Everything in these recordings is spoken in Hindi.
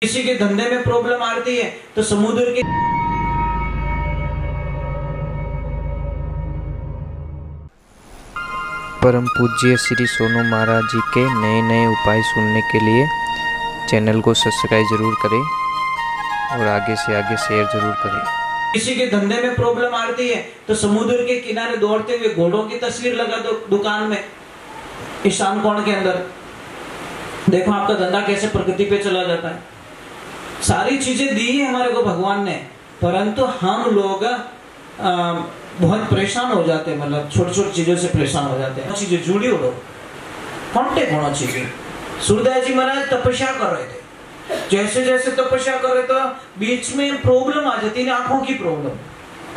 किसी के धंधे में प्रॉब्लम आती है तो समुद्र के परम पूज्य श्री सोनू महाराज जी के नए नए उपाय सुनने के लिए चैनल को सब्सक्राइब जरूर करें और आगे से आगे शेयर जरूर करें। किसी के धंधे में प्रॉब्लम आती है तो समुद्र के किनारे दौड़ते हुए घोड़ों की तस्वीर लगा दो दुकान में, ईशान कोण के अंदर। देखो आपका धंधा कैसे प्रगति पे चला जाता है। सारी चीजें दी है हमारे को भगवान ने, परंतु हम लोग बहुत परेशान हो जाते हैं, मतलब छोटी छोटी चीजों से परेशान हो जाते हैं। चीजें जुड़ी उड़ो कौनटे कौन चीजें। सूरदास जी महाराज तपस्या कर रहे थे, जैसे जैसे तपस्या कर रहे तो बीच में प्रॉब्लम आ जाती है, आंखों की प्रॉब्लम।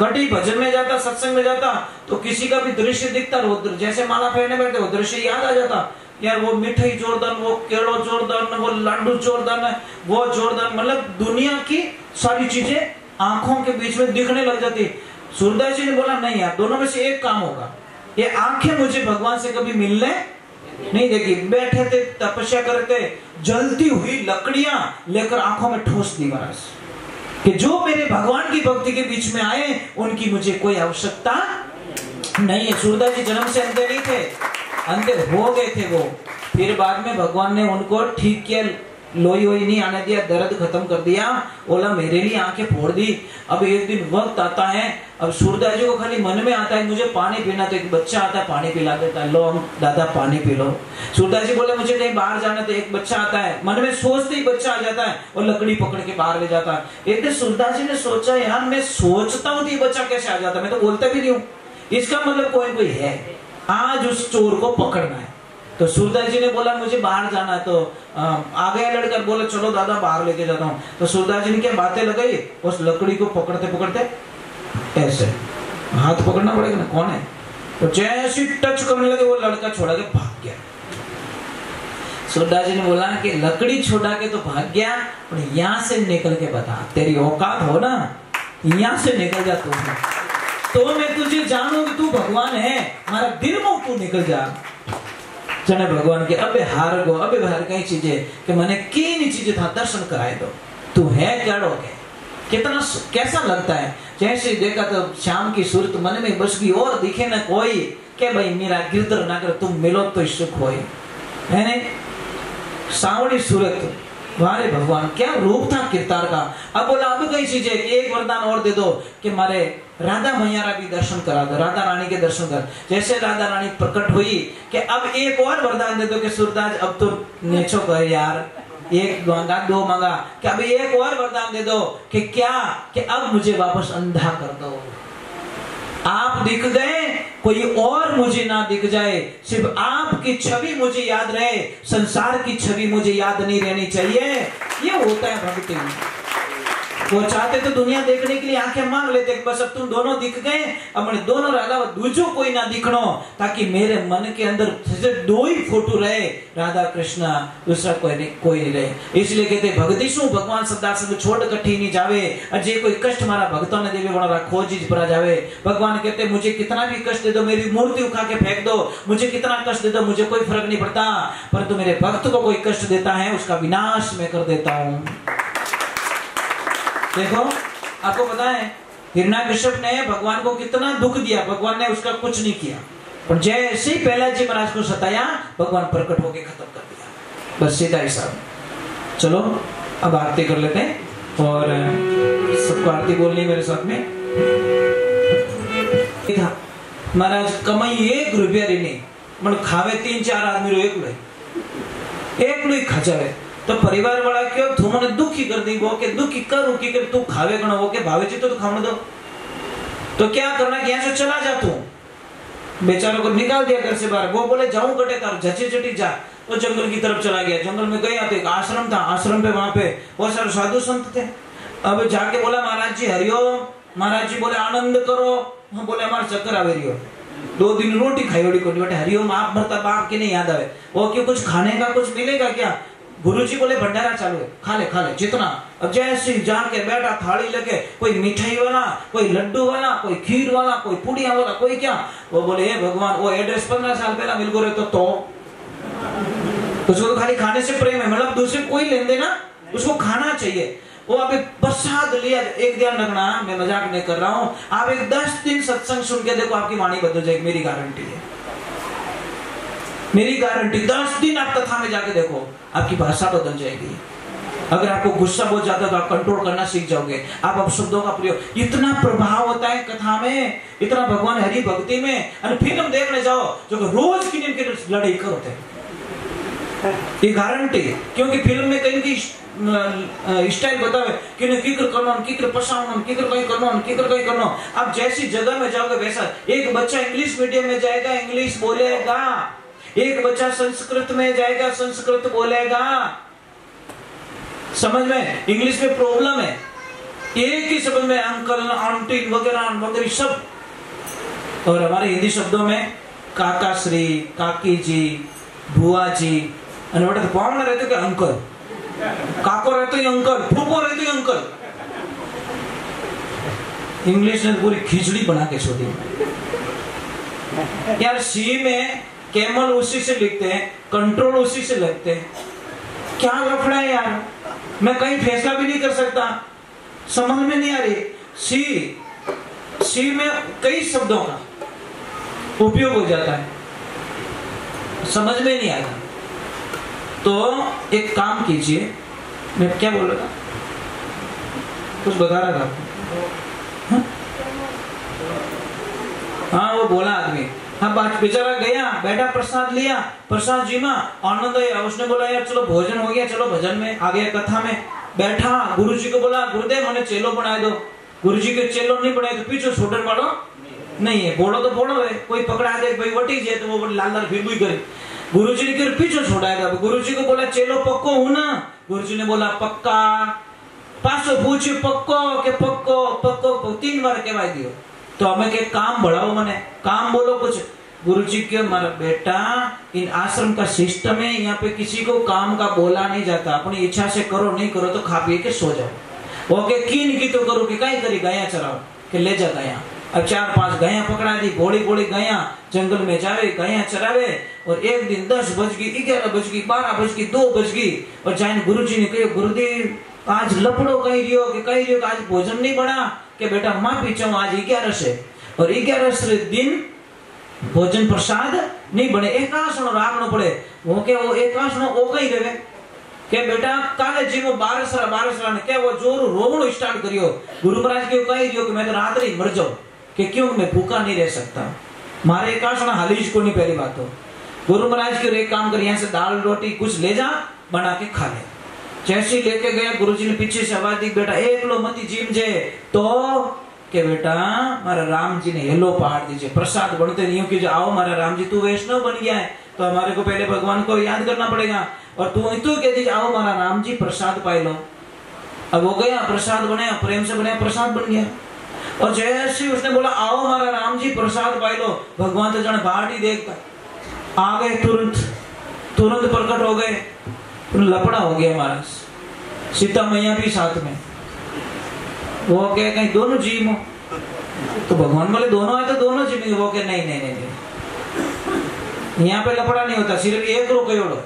कटी भजन में जाता, सत्संग में जाता तो किसी का भी दृश्य दिखता, जैसे माला फेरने बैठे वो दृश्य याद आ जाता, यार वो मिठाई जोरदार, वो केड़ो जोरदार, वो लाडू जोरदार, वो जोरदार, मतलब दुनिया की सारी चीजें आंखों के बीच में दिखने लग जाती। सूरदास जी ने बोला नहीं यार, दोनों में से एक काम होगा, ये आंखें मुझे भगवान से कभी मिलने नहीं देगी। बैठे थे तपस्या करते, जलती हुई लकड़ियां लेकर आंखों में ठोस दी महाराज कि जो मेरे भगवान की भक्ति के बीच में आए उनकी मुझे कोई आवश्यकता नहीं है। सूरदास जी जन्म से अंधे नहीं थे, अंधे हो गए थे वो, फिर बाद में भगवान ने उनको ठीक किया, लोई वोई नहीं आने दिया, दर्द खत्म कर दिया, बोला मेरे लिए आंखें फोड़ दी। अब एक दिन वक्त आता है, अब सूरदास जी को खाली मन में आता है मुझे पानी पीना, तो एक बच्चा आता है पानी पिला देता है, लो दादा पानी पी लो। सूरदास जी बोले मुझे कहीं बाहर जाना, तो एक बच्चा आता है, मन में सोचते ही बच्चा आ जाता है और लकड़ी पकड़ के बाहर ले जाता है। एक दिन सूरदास जी ने सोचा यार मैं सोचता हूँ तो ये बच्चा कैसे आ जाता है, मैं तो बोलता भी नहीं हूँ, इसका मतलब कोई है, आज उस चोर को पकड़ना है। तो सूरदास जी ने बोला मुझे बाहर जाना है, तो आ गया लड़का, बोले चलो दादा बाहर लेके जाता हूँ। तो सूरदास जी ने क्या बातें लगाई, उस लकड़ी को पकड़ते पकड़ते ऐसे हाथ पकड़ना पड़ेगा ना, कौन है, तो जैसे टच करने लगे वो लड़का छोड़ा के भाग गया। सूरदास जी ने बोला कि लकड़ी छोड़ा के तो भाग गया, पर यहाँ से निकल के बता, तेरी औकात हो ना, यहाँ से निकल जा तू, तो मैं तुझे जानू कि तू भगवान है, हमारा दिल में तू निकल जा। जने भगवान के अबे हार गो, अबे बाहर कई चीजें कि मैंने की चीजें था दर्शन कराए दो, तू है क्या डोगे, कितना कैसा लगता है। जैसे देखा तो शाम की सूरत मन में बस गई, और दिखे ना कोई के भाई मेरा गिरधर ना कर, तुम मिलो तो सुख होए, है नहीं। सावड़ी सूरत वारे भगवान, क्या रूप था किरतार का। अब बोला अब कई चीजें, एक वरदान और दे दो कि मारे राधा मैयारा भी दर्शन करा दो, राधा रानी के दर्शन कर। जैसे राधा रानी प्रकट हुई कि अब एक और वरदान दे दो कि सूरदास अब तो नेचो कर यार, एक मांगा दो मांगा, कि अब एक और वरदान दे दो कि क्या, कि अब मुझे वापस अंधा कर दो। आप दिख गए, कोई और मुझे ना दिख जाए, सिर्फ आपकी छवि मुझे याद रहे, संसार की छवि मुझे याद नहीं रहनी चाहिए। ये होता है भक्ति। वो चाहते तो दुनिया देखने के लिए आंखें मांग लेते, बस अब तुम दोनों दिख गए, अब मैंने दोनों अलावा दूसरो कोई ना दिखनो, ताकि मेरे मन के अंदर सिर्फ दो ही फोटो रहे, राधा कृष्ण, दूसरा कोई नहीं रहे। इसलिए कहते भक्ति शू भगवान सदा सब छोड़ कठी नहीं जावे, अजय कोई कष्ट मारा भक्तों ने देवे बड़ा खोजी परा जावे। भगवान कहते मुझे कितना भी कष्ट दे दो, मेरी मूर्ति उठा के फेंक दो, मुझे कितना कष्ट दे दो, मुझे कोई फर्क नहीं पड़ता, परंतु मेरे भक्त को कोई कष्ट देता है उसका विनाश मैं कर देता हूँ। देखो आपको पता है हिरण्यकश्यप ने भगवान को कितना दुख दिया, भगवान ने उसका कुछ नहीं किया, पर जैसे ही प्रहलाद जी महाराज को सताया भगवान प्रकट होकर खत्म कर दिया, बस सीधा हिसाब। चलो अब आरती कर लेते हैं और सबको आरती बोलनी मेरे साथ में। महाराज कमाई 1 रुपया नहीं, मन खावे 3-4 आदमी रो एक लोई खचावे, तो परिवार वाला क्यों तू मने दुखी कर दी, वो के दुखी करूं कि तू खावे गणो, वो के भावे तो खाने दो, तो क्या करना कि यहाँ से चला जा, तू बेचारों को निकाल दिया घर से बाहर। वो बोले जाऊं कटे तार झची झटी जा, तो जंगल की तरफ चला गया। जंगल में गया तो एक आश्रम था, आश्रम पे वहां पे बहुत सारे साधु संत थे। अब जाके बोला महाराज जी हरिओम, महाराज जी बोले आनंद करो, हम बोले हमारे चक्कर आवे रियो, 2 दिन रोटी खाई ओडी को बेटे हरिओम आप भरता बाप के नहीं याद आवे, वो क्यों कुछ खाने का कुछ मिलेगा क्या। गुरुजी बोले भंडारा चालू है, खा ले जितना। अब जैसे जाके बैठा थाली लेके, कोई मिठाई वाला, कोई लड्डू वाला, कोई खीर वाला, कोई पुड़िया वाला, कोई क्या। वो बोले हे भगवान, वो एड्रेस 15 साल पहला मिल गो रहे तो उसको तो खाली खाने से प्रेम है, मतलब दूसरे कोई लेन देना उसको खाना चाहिए। वो अभी प्रसाद लिया, एक ध्यान रखना, मैं मजाक नहीं कर रहा हूं, आप एक 10 दिन सत्संग सुन के देखो, आपकी वाणी बदल जाएगी, मेरी गारंटी है, मेरी गारंटी। 10 दिन आप कथा में जाके देखो, आपकी भाषा बदल जाएगी। अगर आपको गुस्सा बहुत ज्यादा तो आप कंट्रोल करना सीख जाओगे, आप अपशब्दों का प्रयोग, इतना प्रभाव होता है कथा में, इतना भगवान हरि भक्ति में। और फिल्म देखने जाओ जो रोज की लड़ाई करते हैं, ये गारंटी, क्योंकि फिल्म में कहीं की स्टाइल बतावे कि किकर करना, किकर पसावना, किकर कहीं करना, किकर कहीं करना। आप जैसी जगह में जाओगे वैसा। एक बच्चा इंग्लिश मीडियम में जाएगा, इंग्लिश बोलेगा, एक बच्चा संस्कृत में जाएगा, संस्कृत बोलेगा। समझ में, इंग्लिश में प्रॉब्लम है, एक ही शब्द में अंकल, आंटी वगैरह वगैरह सब। और हमारे हिंदी शब्दों में काका श्री, काकी जी, बुआ जी, अनवट तो पावना रहते कि अंकल, काको रहते ही अंकल, फूफो रहते ही अंकल। इंग्लिश ने पूरी खिचड़ी बना के छोड़ी यार। सी में कैमल उसी से लिखते हैं, कंट्रोल उसी से लिखते हैं, क्या लफड़ा है यार, मैं कहीं फैसला भी नहीं कर सकता, समझ में नहीं आ रही। सी में कई शब्दों का उपयोग हो जाता है, समझ में नहीं आएगा। तो एक काम कीजिए, मैं क्या बोल रहा था, कुछ बता रहा था, हाँ वो बोला आदमी, हाँ बेचारा गया, बैठा, प्रसाद लिया, प्रसाद जी में आनंद आया, उसने बोला यार चलो भोजन हो गया, चलो भजन में आ गया, कथा में बैठा। गुरुजी को बोला गुरुदेव मैंने चेलो बना दो। गुरुजी के चेलो नहीं बनाए तो पीछे छोड़ने वालों नहीं है, बोलो तो बोलो है, कोई पकड़ा दे भाई वटी जाए तो वो लाल लाल फिर भी करे। गुरुजी ने फिर पीछे छोड़ाएगा। गुरुजी को बोला चेलो पक्को हूं ना, गुरुजी ने बोला पक्का। पासो पूछे पक्को के पक्को पक्को 3 बार कहवाई दियो। तो हमें के काम बढ़ाओ, मने काम बोलो कुछ। गुरुजी के मारा बेटा इन आश्रम का सिस्टम है, यहाँ पे किसी को काम का बोला नहीं जाता, अपनी इच्छा से करो, नहीं करो तो खा पी के सो जाओ। ओके कीन की तो करो कि कहीं करी गाया चराओ के ले जा गाया। अब 4-5 गाया पकड़ा दी, घोड़ी घोड़ी गाया जंगल में जावे, गाया चरावे। और एक दिन 10 बज गई, 11 बज गई, 12 बज गई, 2 बज गई, और जाइन गुरुजी ने कहा गुरुदेव आज लपड़ो कही रियो कि कही रियो आज भोजन नहीं बना के बेटा मां पीछे आज 11 से, और 11 दिन भोजन प्रसाद नहीं बने, एकासणो राखनो पड़े। वो के वो एकासणो ओ कही रहे के बेटा काले जी में 12 ने क्या वो जोर रोवणो स्टार्ट करियो। गुरु महाराज के कही रियो कि मैं तो रात ही मर जाऊं, कि क्यों मैं भूखा नहीं रह सकता, मारे एकासणा हालीज को नहीं। पहली बात तो गुरु महाराज के एक काम कर, यहाँ से दाल रोटी कुछ ले जा बना के खा ले। जैसे लेके गया गुरुजी ने पीछे से आवाज दी बेटा एक लो मती जीम जे तो के बेटा मारा राम जी ने हेलो पहाड़ दीजिए। प्रसाद बनते नहीं कि जो आओ मारा राम जी तू वैष्णव बन गया है तो हमारे को पहले भगवान को याद करना पड़ेगा, और तू कह दीजिए आओ मारा राम जी प्रसाद पाए लो। अब हो गया, प्रसाद बनाया, प्रेम से बनाया, प्रसाद बन गया। और जैसे उसने बोला आओ मारा राम जी प्रसाद पाए लो, भगवान तो जाने बाहर ही देखता आ गए, तुरंत प्रकट हो गए, लपड़ा हो गया महाराज। सीता मैया भी साथ में, वो कहे कहीं दोनों जीव हो तो भगवान बोले दोनों है तो दोनों जीव। वो कहे नहीं नहीं नहीं, यहाँ पे लपड़ा नहीं होता, सिर्फ एक रो कयोड़ो,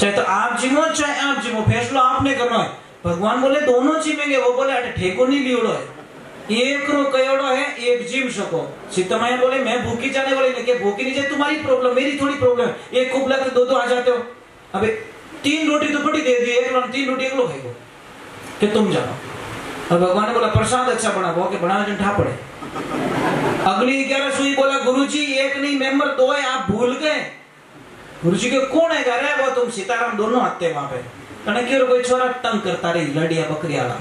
चाहे तो आप जीवो चाहे आप जीवो, फैसला आपने करना है। भगवान बोले दोनों जीवेंगे, वो बोले अटे ठेको नहीं लियोड़ो है, एक रो कयोड़ो है, एक जीव सको। सीता मैया बोले मैं भूखी जाने वाली नहीं, भूखी नहीं जाए तुम्हारी प्रॉब्लम, मेरी थोड़ी प्रॉब्लम। एक कुबला के 2-2 आ जाते हो, अबे 3 रोटी तो बड़ी दे दी, 3 रोटी एक लो खाएगो कि तुम जाओ। और भगवान ने बोला प्रसाद अच्छा बना, वो के बना जन ठा पड़े। अगली 11 सुई बोला गुरुजी एक नहीं मेंबर 2 है, आप भूल गए। गुरुजी के कौन है घर है, वो तुम सीताराम दोनों आते वहां पे। क्यों कोई छोरा तंग करता रही लड़िया बकरिया वाला,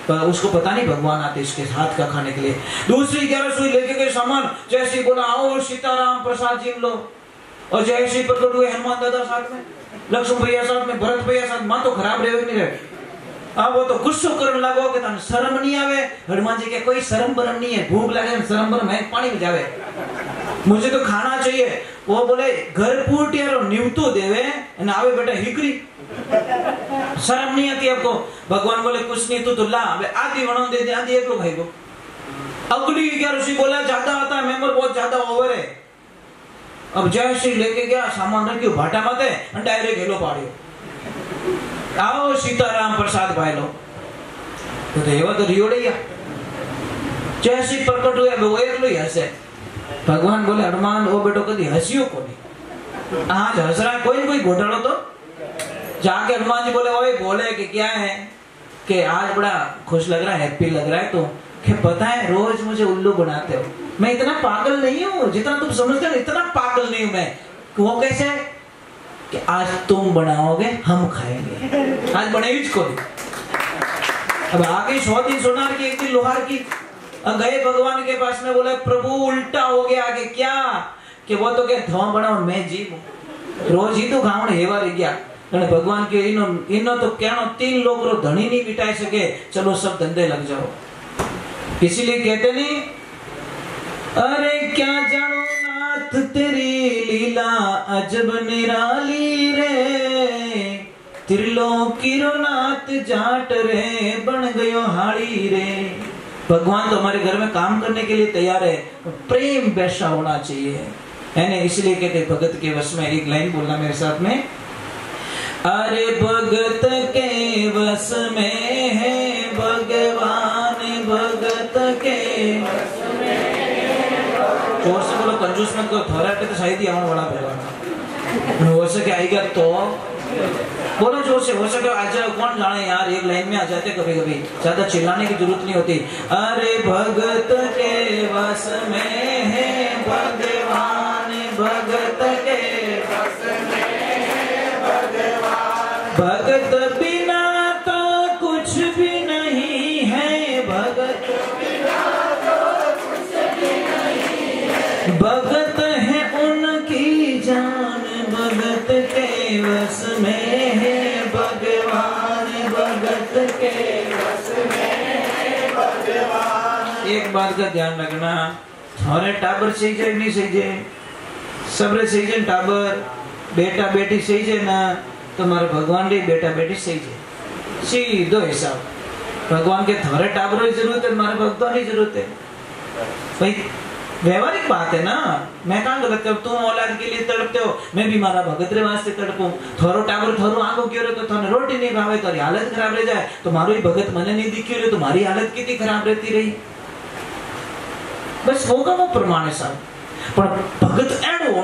तो उसको पता नहीं भगवान आते इसके हाथ का खाने के लिए। दूसरी 11 सुई लेके गए सामान, जैसे बोला आओ सीताराम प्रसाद जी लो, और जैसे प्रकट हुए हनुमान दादा साथ में, लक्ष्मण भैया साथ में, भरत भैया साथ। मां तो खराब रहे नहीं रहे, अब वो तो गुस्सो करने लगो कि तने शर्म नहीं आवे। हनुमान जी के कोई शर्म बरम नहीं है, भूख लगे शर्म बरम है, पानी में जावे, मुझे तो खाना चाहिए। वो बोले घर पूटियारो न्यूतो देवे न आवे बेटा हिकरी, शर्म नहीं आती आपको। भगवान बोले कुछ नहीं तो ला आधी वणो दे दे, आधी एक लो भाई को। अगली 11 बोला ज्यादा आता है, मेंबर बहुत ज्यादा ओवर है। अब जैसे लेके गया सामान रखियो भाटा माते डायरेक्ट हेलो पाड़ियो। आओ सीताराम प्रसाद भाई लो तो एवा तो रियोड़िया जैसी प्रकट हुआ वो एकलो ही हंसे। भगवान बोले हनुमान वो बेटो कभी हंसियो को नहीं, आज हंस रहा कोई घोटालो तो जाके हनुमान जी बोले ओए बोले कि क्या है कि आज बड़ा खुश लग रहा है, हैप्पी लग रहा है तो क्या पता है रोज मुझे उल्लू बनाते हो, मैं इतना पागल नहीं हूँ जितना तुम समझते हो, इतना पागल नहीं हूँ मैं। वो कैसे कि आज तुम बनाओगे हम खाएंगे, आज बनेगी को नहीं। अब आगे 100 दिन सोनार की 1 दिन लोहार की गए भगवान के पास में, बोले प्रभु उल्टा हो गया आगे क्या कि वो तो क्या धुआं बनाओ मैं जीव रोज ही तो खाऊं हेवा रह गया। भगवान के इनो तो कहना 3 लोग रो धनी नहीं बिटाई सके, चलो सब धंधे लग जाओ। इसीलिए कहते नहीं अरे क्या जानो नाथ तेरी लीला अजब निराली रे, त्रिलोकी रो नाथ जाट रे बन गयो हाड़ी रे। भगवान तो हमारे घर में काम करने के लिए तैयार है, प्रेम वैसा होना चाहिए है ना। इसलिए कहते भगत के वश में, एक लाइन बोलना मेरे साथ में, अरे भगत के वश में है भगवान, भगत के वश में। जोर से बोलो कंजूस मत करो, थोड़ा तो शायद ही आने वाला भगवान हो सके आएगा तो बोलो जोर से, हो सके आ जाए, कौन जाने यार एक लाइन में आ जाते कभी कभी, ज्यादा चिल्लाने की जरूरत नहीं होती। अरे भगत के वश में है भगवान, भगत के वश में है भगवान, भगत बिना तो कुछ भी नहीं है, भगत बिना तो कुछ भी नहीं है, भगत है उनकी जान, भगत के वश में है भगवान, भगत के वश में है भगवान। एक बात का ध्यान रखना, हमारे टाबर सही जाए नहीं सही जाए, सबरे सही जाए, टाबर बेटा बेटी सही जाए ना, तुम्हारे भगवान के बेटा बेटी सही जाए, सीधो हिसाब। भगवान के थारे टाबरों की जरूरत है, तुम्हारे भक्तों की जरूरत है भाई, व्यवहारिक बात है ना। मैं कहाँ गलत कर, तुम औलाद के लिए तड़पते हो, मैं भी मारा भगत रे वास्ते तड़पूं। थोरो टाबर थोरो आंखों क्यों रे तो थाने रोटी नहीं भावे, तारी हालत खराब रह जाए, तुम्हारो ही भगत मने नहीं दिख्यो रे, तुम्हारी हालत कितनी खराब रहती रही। बस होगा वो प्रमाण है साहब, पर भगत एड़ो